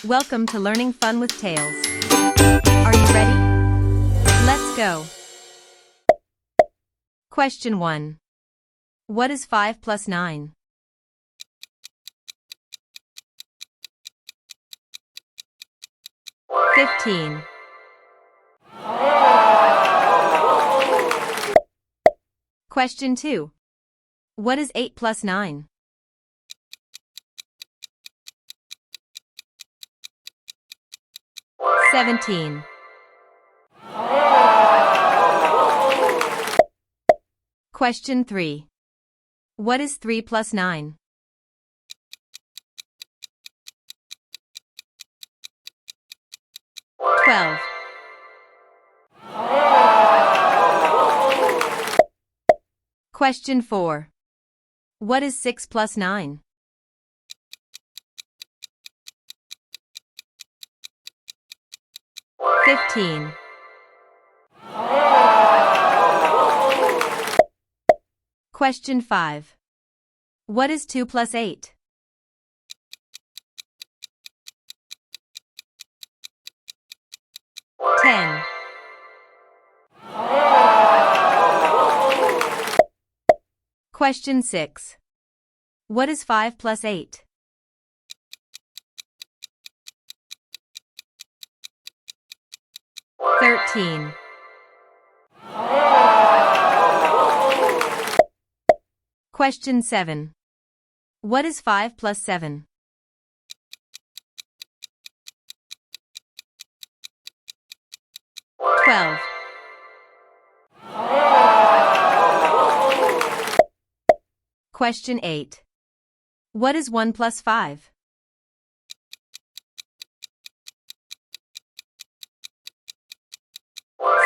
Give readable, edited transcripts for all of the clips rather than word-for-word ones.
Welcome to Learning Fun with Tails. Are you ready? Let's go. Question 1. What is 5 plus 9? $15. Question 2. What is 8 plus 9? $17. Question 3. What is 3 plus 9? $12. Question 4. What is 6 plus 9? $15. Question 5. What is 2 plus 8? $10. Question 6. What is 5 plus 8? $13. Question 7. What is 5 plus 7? $12. Question 8. What is 1 plus 5?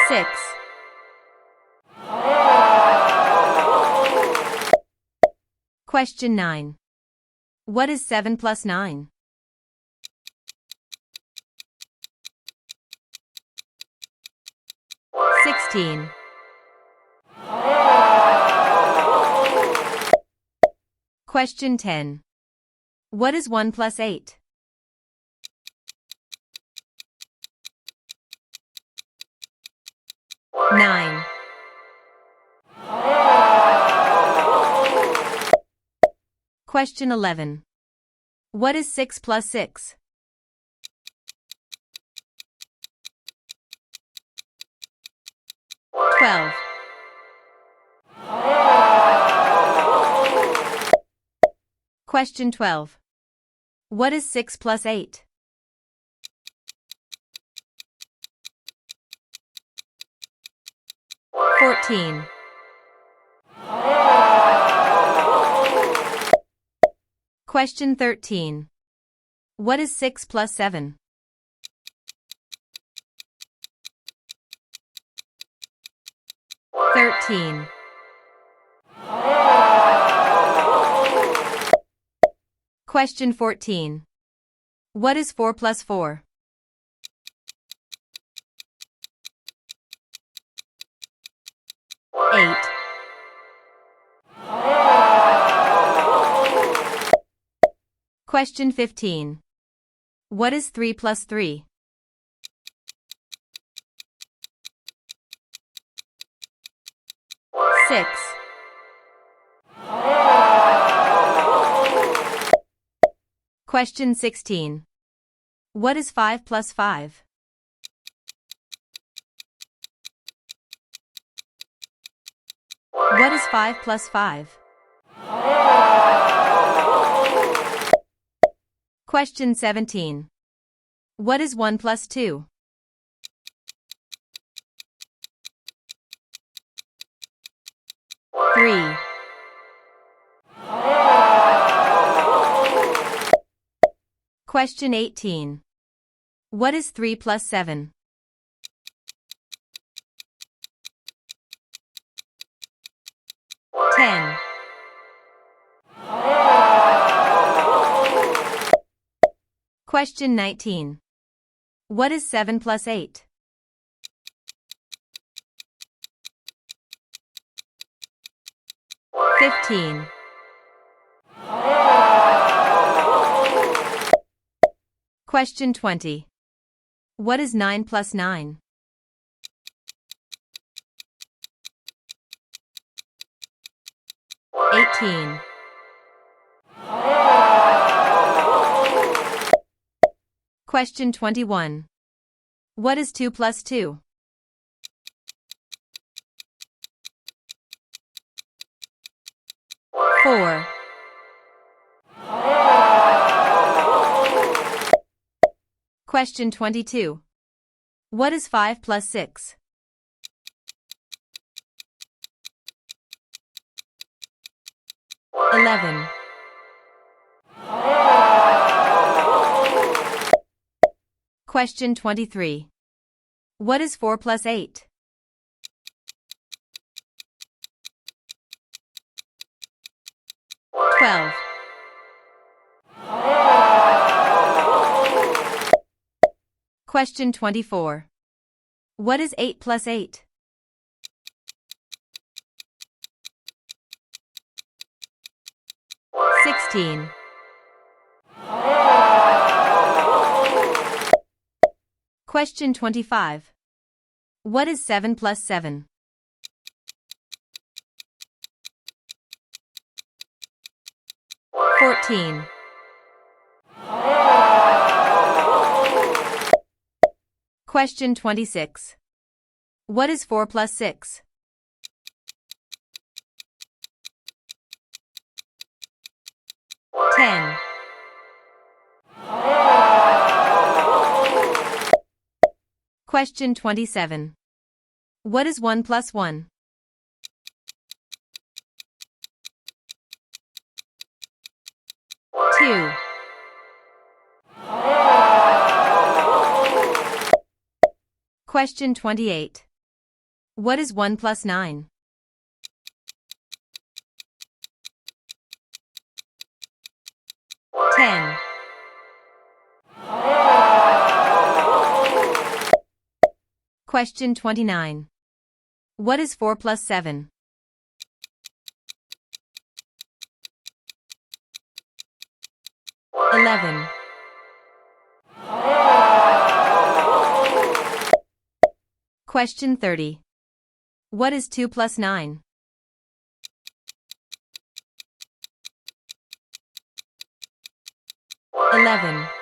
$6. Question 9. What is 7 plus 9? $16. Question 10. What is 1 plus 8? $9. Question 11. What is 6 plus 6? $12. Question 12. What is 6 plus 8? $14. Question 13. What is 6 plus 7? $13. Question 14. What is 4 plus 4? $8. Question 15. What is 3 plus 3? $6. Question 16. What is 5 plus 5? What is 5 plus 5? Question 17. What is 1 plus 2? $3. Question 18. What is 3 plus 7? $10. Question 19. What is 7 plus 8? $15. Question 20. What is 9 plus 9? 18. Question 21. What is 2 plus 2? 4. Question 22. What is 5 plus 6? 11. Question 23. What is 4 plus 8? 12. Question 24. What is 8 plus 8? 16. Question 25. What is 7 plus 7? 14. Question 26. What is 4 plus 6? 10. Question 27. What is 1 plus 1? 2. Question 28. What is 1 plus 9? 10. Question 29. What is 4 plus 7? 11. Question 30. What is 2 plus 9? 11.